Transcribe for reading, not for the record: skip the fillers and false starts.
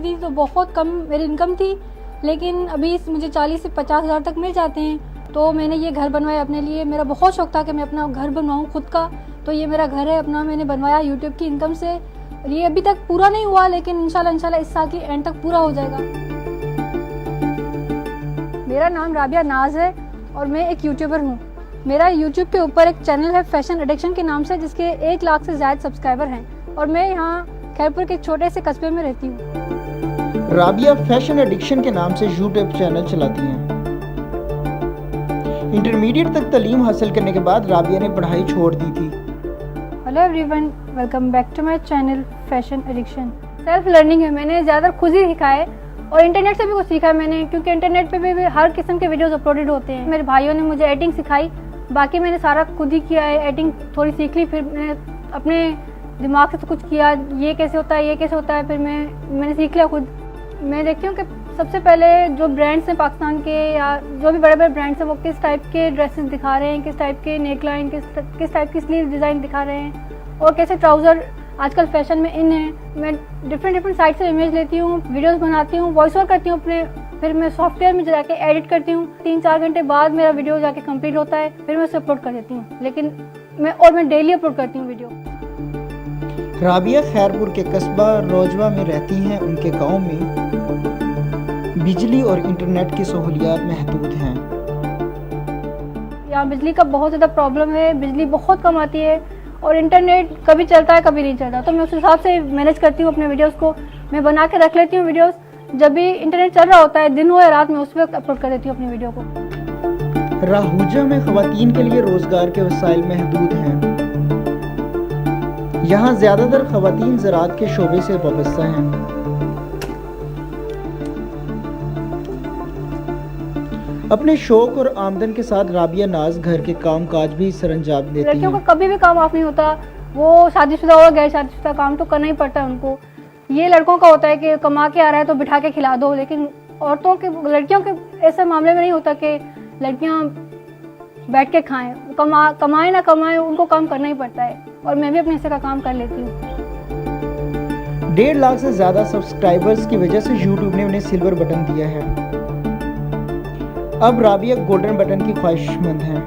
सीखती थी तो बहुत कम मेरी इनकम थी, लेकिन अभी मुझे 40 से 50 हज़ार तक मिल जाते हैं। तो मैंने ये घर बनवाया अपने लिए। मेरा बहुत शौक था कि मैं अपना घर बनवाऊँ खुद का, तो ये मेरा घर है अपना, मैंने बनवाया यूट्यूब की इनकम से। ये अभी तक पूरा नहीं हुआ, लेकिन इंशाल्लाह इस साल की एंड तक पूरा हो जाएगा। मेरा नाम राबिया नाज है और मैं एक यूट्यूबर हूँ। मेरा यूट्यूब के ऊपर एक चैनल है फैशन एडिक्शन के नाम से, जिसके 1 लाख से ज़्यादा सब्सक्राइबर हैं और मैं यहाँ खैरपुर के एक छोटे से कस्बे में रहती हूँ। राबिया फैशन एडिक्शन के नाम से यूट्यूब चैनल चलाती हैं। इंटरमीडिएट तक तालीम हासिल करने के बाद राबिया ने पढ़ाई छोड़ दी थी। Hello everyone, welcome back to my channel fashion addiction. Self learning है, मैंने ज़्यादा खुद ही सीखा है और इंटरनेट से भी कुछ सीखा है मैंने, क्योंकि इंटरनेट पे भी हर किस्म के वीडियोस अपलोडेड होते हैं। मेरे भाइयों ने मुझे एडिटिंग सिखाई, बाकी मैंने सारा खुद ही किया है। एडिटिंग थोड़ी सीख ली, फिर मैंने अपने दिमाग से कुछ किया, ये कैसे होता है, ये कैसे होता है, फिर मैंने सीख लिया खुद। मैं देखती हूँ कि सबसे पहले जो ब्रांड्स हैं पाकिस्तान के या जो भी बड़े बड़े ब्रांड्स हैं, वो किस टाइप के ड्रेसेस दिखा रहे हैं, किस टाइप के नेकलाइन, किस टाइप की स्लीव डिज़ाइन दिखा रहे हैं और कैसे ट्राउज़र आजकल फैशन में इन है। मैं डिफरेंट साइट से इमेज लेती हूँ, वीडियोस बनाती हूँ, वॉइस ओवर करती हूँ अपने, फिर मैं सॉफ्टवेयर में जाके एडिट करती हूँ। 3-4 घंटे बाद मेरा वीडियो जाके कंप्लीट होता है, फिर मैं उसे अपलोड कर देती हूँ। लेकिन मैं डेली अपलोड करती हूँ वीडियो। राबिया खैरपुर के कस्बा रोजवा में रहती हैं। उनके गांव में बिजली और इंटरनेट की सहूलियात महदूद हैं। यहाँ बिजली का बहुत ज़्यादा प्रॉब्लम है, बिजली बहुत कम आती है और इंटरनेट कभी चलता है कभी नहीं चलता। तो मैं उस हिसाब से मैनेज करती हूँ अपने वीडियोस को, मैं बना के रख लेती हूँ वीडियोस। जब भी इंटरनेट चल रहा होता है, दिन हो या रात में, उस वक्त अपलोड कर देती हूँ अपनी वीडियो को। राहूजा में ख़वातीन के लिए रोज़गार के वसाइल महदूद हैं। यहाँ ज़्यादातर ख़वातीन ज़राअत के शोबे से वाबस्ता हैं। अपने शौक और आमदन के साथ राबिया नाज घर के काम काज भी सरंजाम देती हैं। लड़कियों का कभी भी काम ऑफ नहीं होता, वो शादीशुदा हो गैर शादीशुदा, काम तो करना ही पड़ता है उनको। ये लड़कों का होता है कि कमा के आ रहा है तो बिठा के खिला दो, लेकिन औरतों के, लड़कियों के ऐसे मामले में नहीं होता कि लड़कियां बैठ के खाएं। कमाएं ना कमाएं, उनको काम करना ही पड़ता है और मैं भी अपने हिस्से का काम कर लेती हूँ। 1.5 लाख से ज़्यादा सब्सक्राइबर्स की वजह से यूट्यूब ने उन्हें सिल्वर बटन दिया है। अब राबिया गोल्डन बटन की ख्वाहिशमंद हैं।